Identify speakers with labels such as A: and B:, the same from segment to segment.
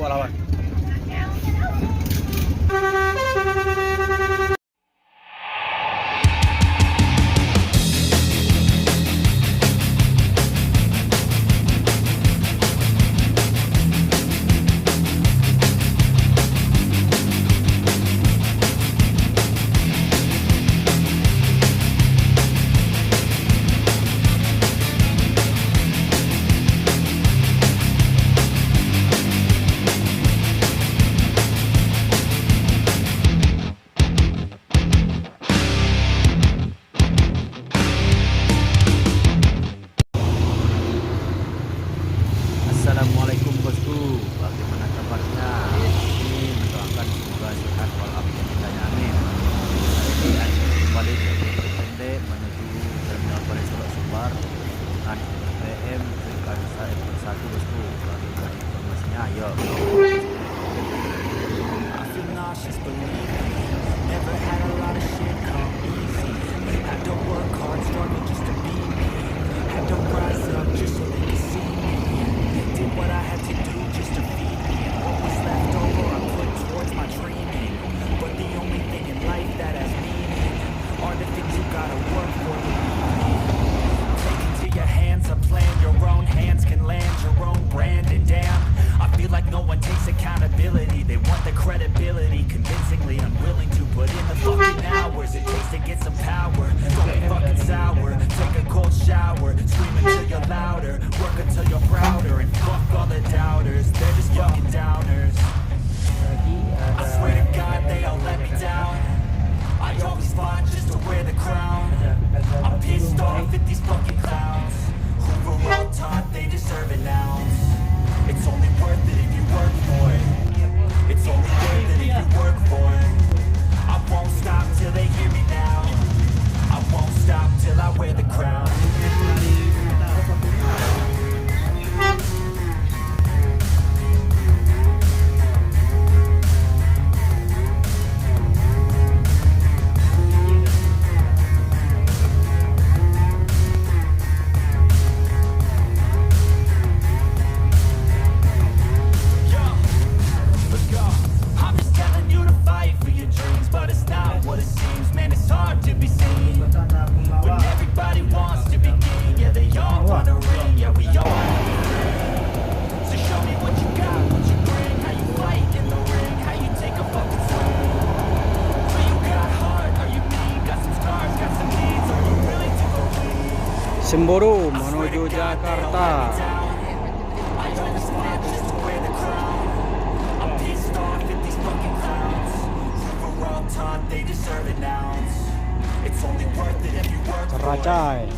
A: lawan. Assalamualaikum bosku, bagaimana kabarnya? Ini mendoakan semoga sehat walafiat hidayah, amin. Hari ini akan kembali ke pendek menuju terminal Balik Sumbar NPM episode 1 bosku. Bagaimana informasinya? Ayo.
B: What I had to do just to feed me, and what was left over I put towards my dreaming. But the only thing in life that has meaning are the things you gotta work for to believe. Take into your hands a plan, your own hands can land your own brand. And damn, I feel like no one takes accountability. They want the credibility, convincingly unwilling to put in the fucking hours it takes to get some power. Don't be fucking sour, take a cold shower, scream until you're louder, work until you're prouder, and fuck all the doubters, they're just fucking downers. I swear to God they all let me down. I always fought just to wear the crown. I'm pissed off at these fucking clowns who were all taught they deserve an ounce. It's only worth it if you work for it. It's only worth it if you work for it. I won't stop till they hear me now. I won't stop till I wear the crown.
A: Semboro menuju Jakarta. Teracai.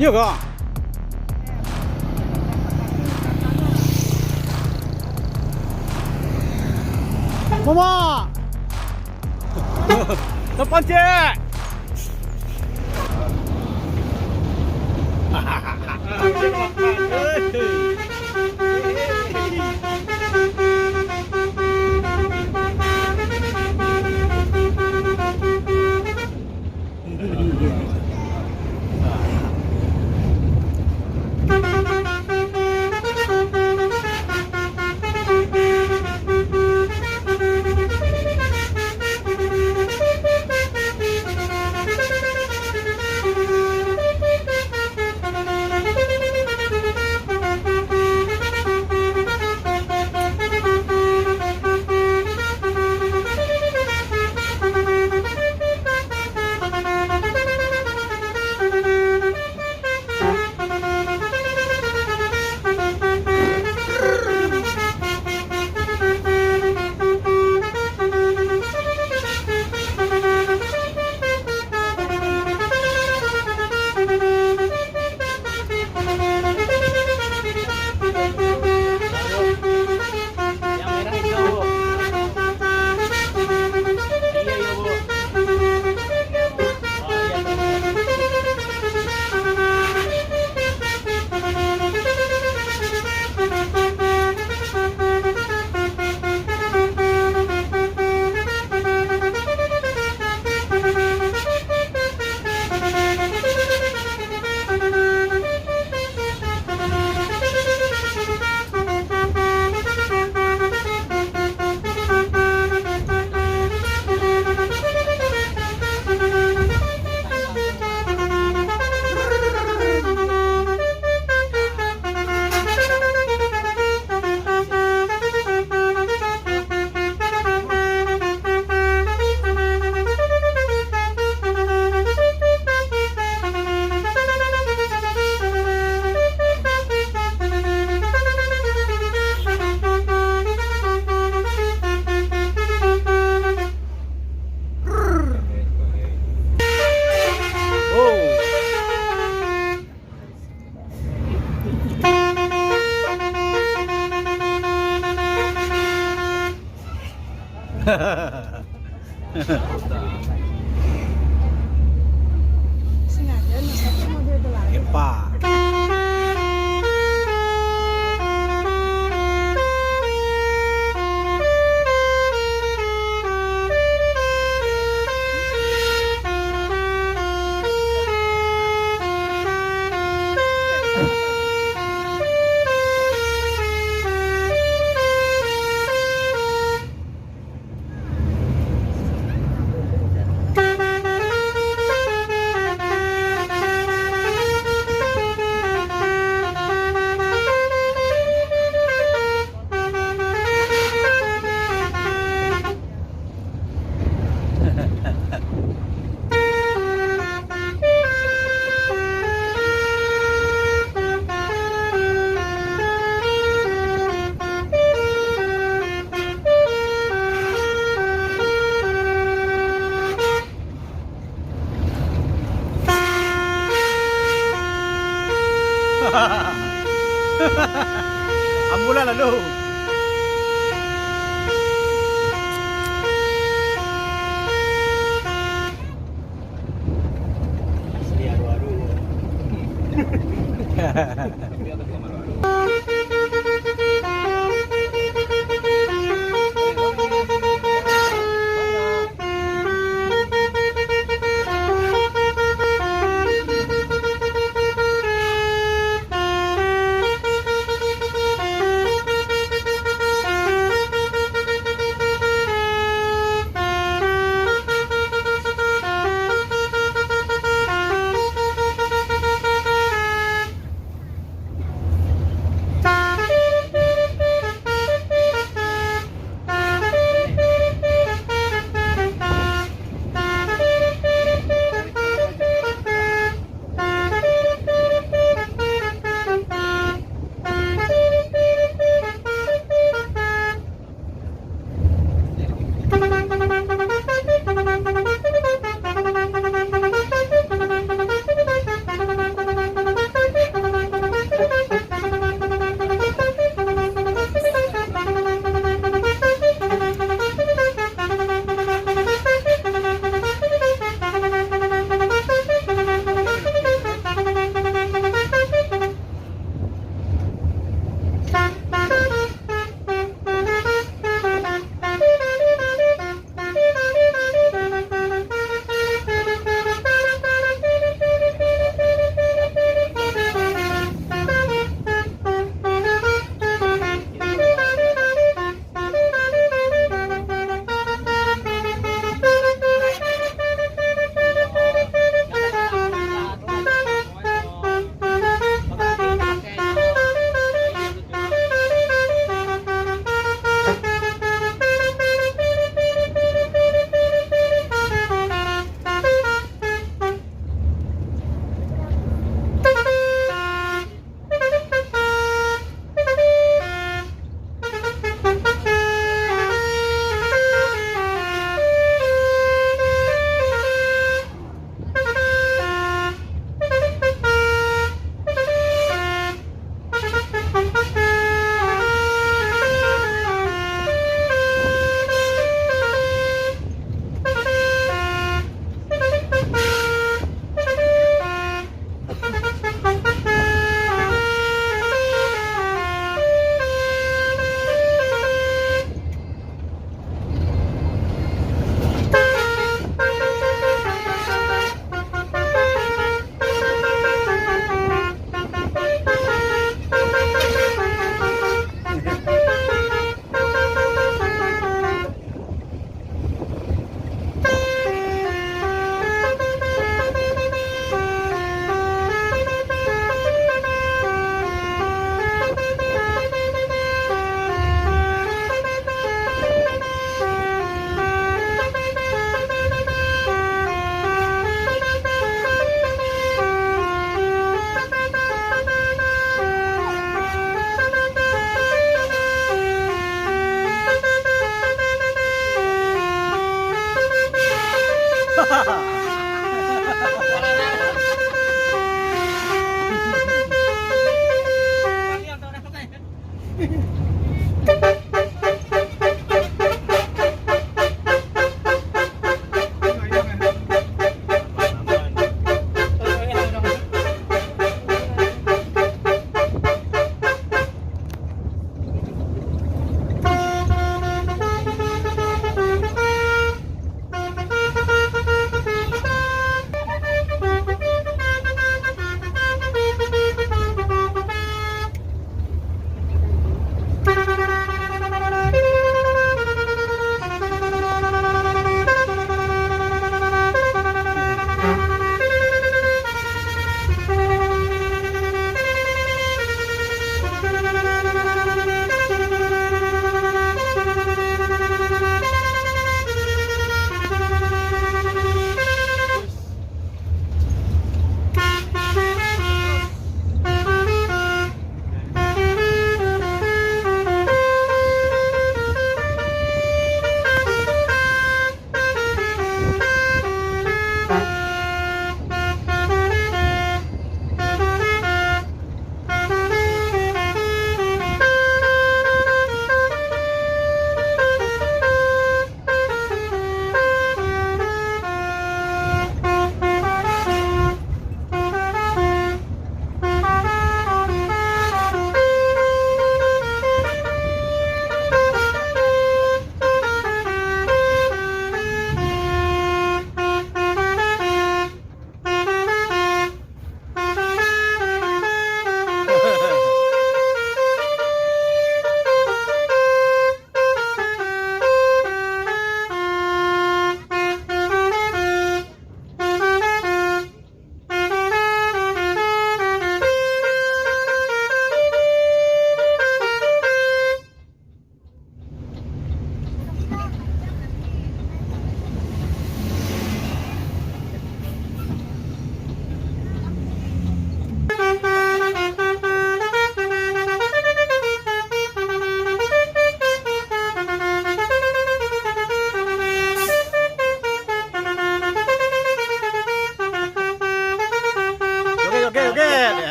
A: Iya kak. Mama. Depan cek.
C: Sengaja nusapnya mobil itu lagi.
A: Epa. Ambulan lalu.
D: Asli aru-aru.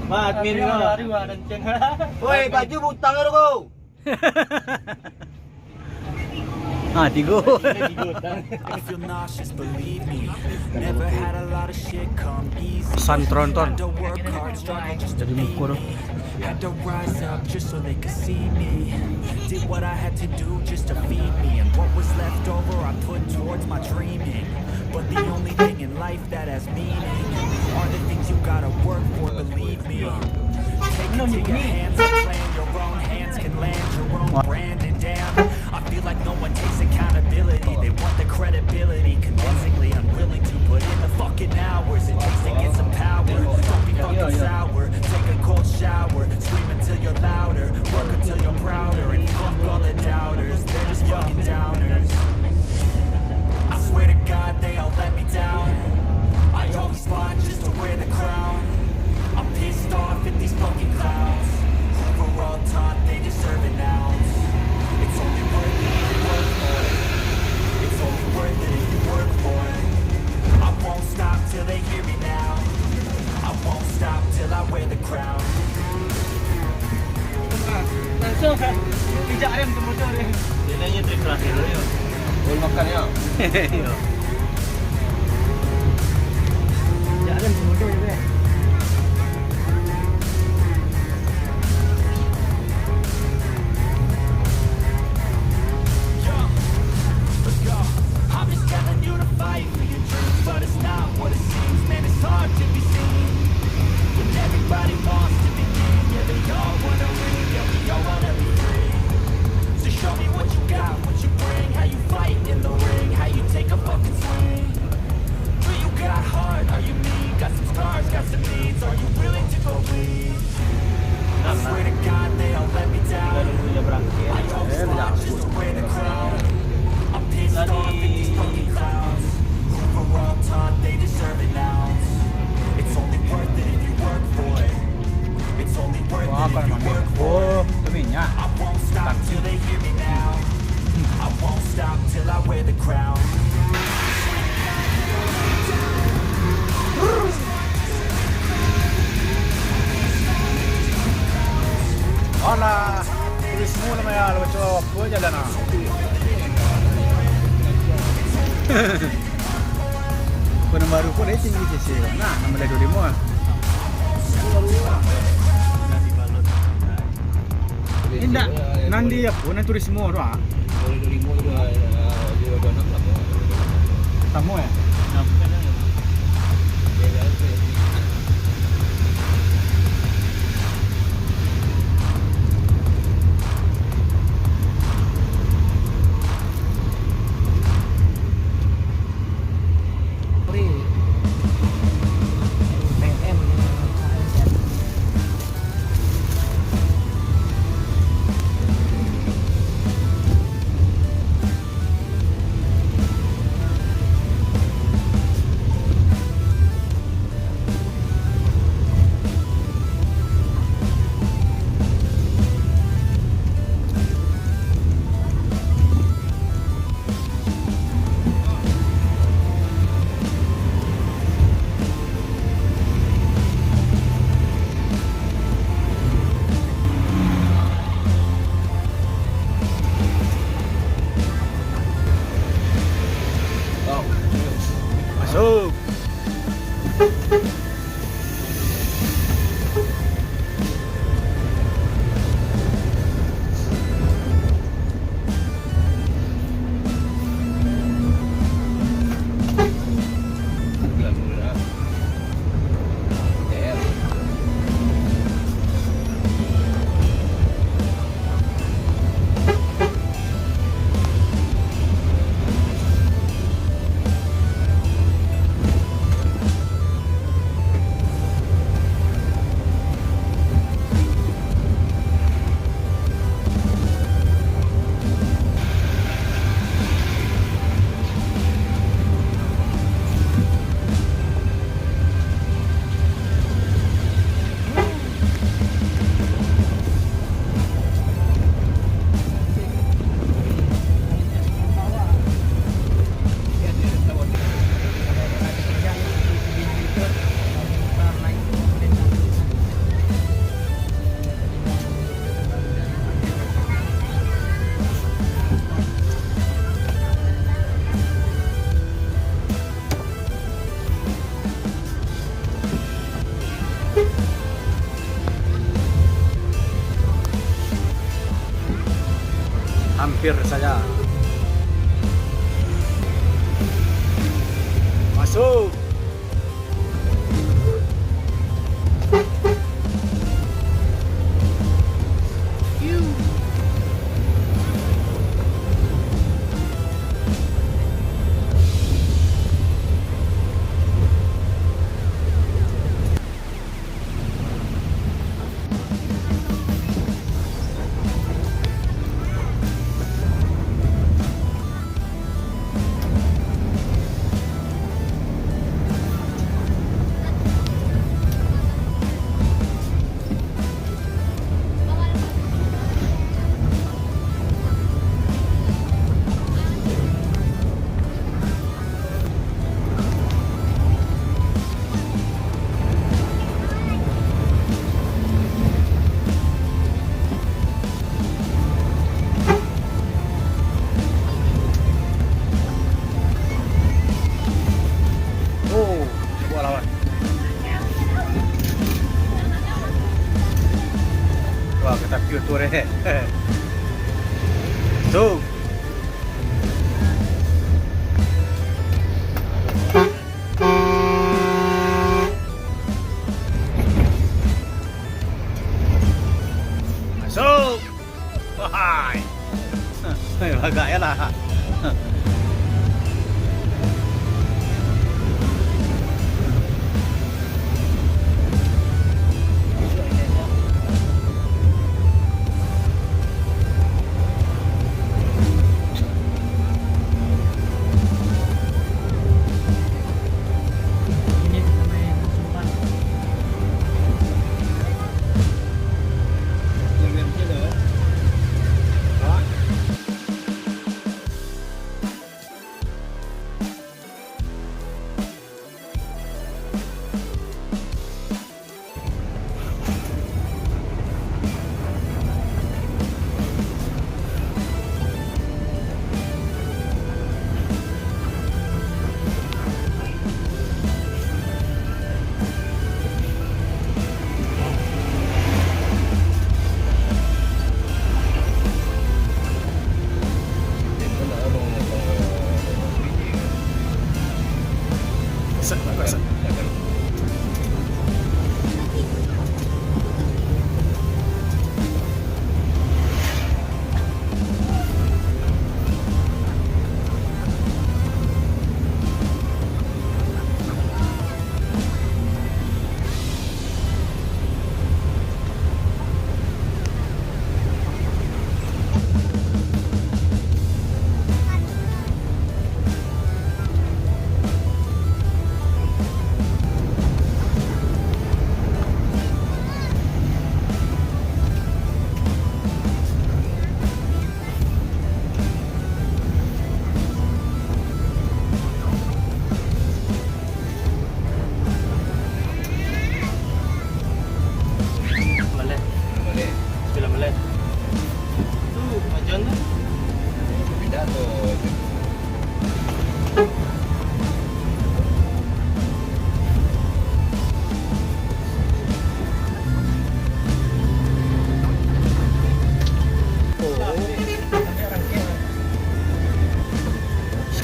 A: admin lo.
D: Woi, baju butang lu kau.
A: Tigo.
B: I feel nauseous, believe me. Never had a lot of shit come easy.
A: Pesan tronton.
B: Had to work hard, struggle just to
A: Jadi
B: make
A: mukul.
B: me. Had to rise up just so they could see me. Did what I had to do just to feed me. And what was left over I put towards my dreaming. But the only thing in life that has meaning are the things you gotta work for, believe me. Take it to your hands and plan your own hands can land your own brand. And damn, I feel like no one takes accountability. They want the credibility, convincingly unwilling to put in the fucking hours it takes to get some power. Don't be fucking sour, take a cold shower, scream until you're louder, work until you're prouder, and fuck all the doubters, they're just fucking downers. I swear to God they all let me down. I always fought just to wear the crown. I'm pissed off at these fucking clowns. We're all taught they deserve an ounce. It's only worth it if you work for it. It's only worth it if you work for it. I won't stop till they hear me now. I won't stop till I wear the crown.
D: Langsung kan. Pijak ayam tu motor dia. Dia nanya trik terakhir dia. Boleh makan ya. Pijak ayam tu motor dia.
B: I'm just telling you to fight for your dreams, but it's not what it seems. Man, it's hard to be seen when everybody wants to be king. Yeah, they all wanna win. Yeah, we all wanna be free. So show me what you got, what you bring, how you fight in the ring, how you take a fucking swing. Do you got heart? Are you mean? Got some scars, got some needs. Are you willing to go bleed? I swear to God, they all let me down. I always fought just to wear the crown. I'm pissed off at these fucking clowns. Who were all taught they deserve an ounce. It's only worth it if you work for it. It's only worth it if you work for it. I won't stop till they hear me now. I won't stop till I wear the crown.
A: Alah, tulismu namanya lo coba apa jalan ah. Kuna baru pun itu ni sih. Nah, nama dia dulu mah. Indah, nanti apa? Nanti turismo tu ah. Tamu ya? supir saya. Masuk. Wah, kita pure tuh. Masuk. Wahai. Agak ya lah.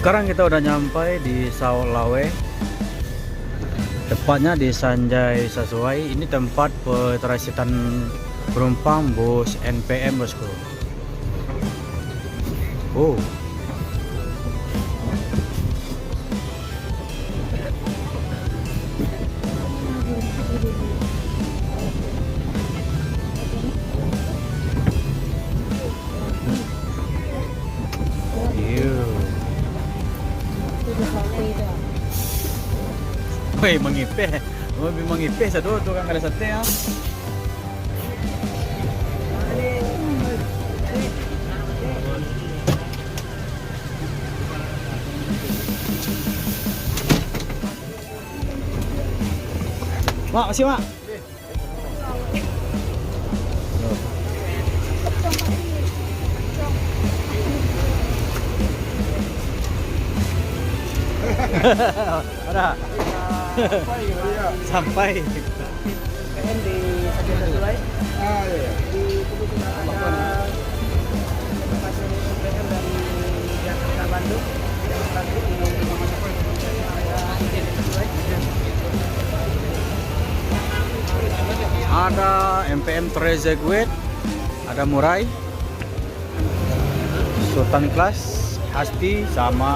A: Sekarang kita udah nyampe di Saulawe, tepatnya di Sanjay Sesuai. Ini tempat petrasitan penumpang bus NPM, bosku. Oh, woi, mengipeh, lebih mengipeh satu tukang ada sate ya. Mak, masih mak. Ada. Sampai.
D: PM di Sanjay Sesuai.
E: Ah, iya.
D: Di kebetulan ada informasi NPM
A: Ada MPM Trezeguet, ada Murai, Sultan Kelas, Hasti, sama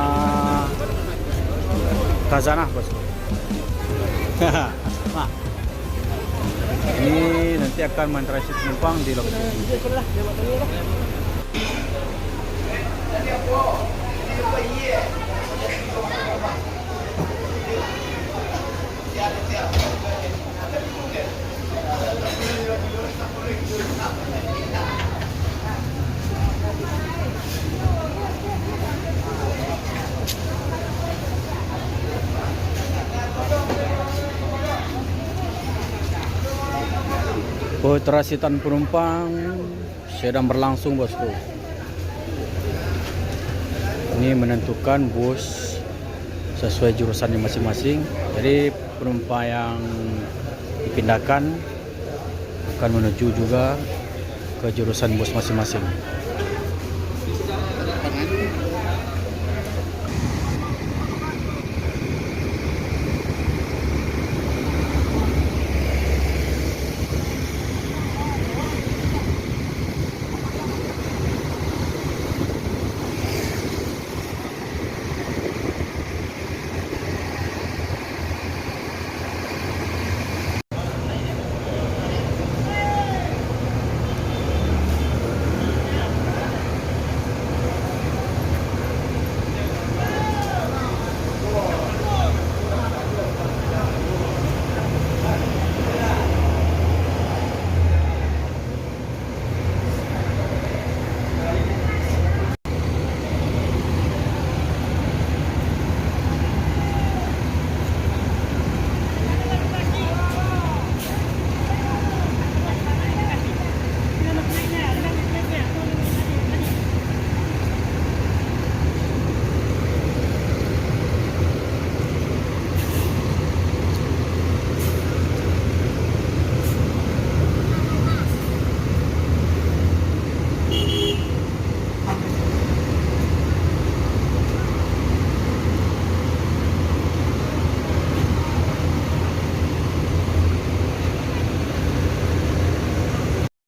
A: KHAZANAH bosku. Nah, ini nanti akan mentransfer penumpang di lokasi. Transitan penumpang sedang berlangsung bosku. Ini menentukan bus sesuai jurusannya masing-masing. Jadi penumpang yang dipindahkan akan menuju juga ke jurusan bus masing-masing.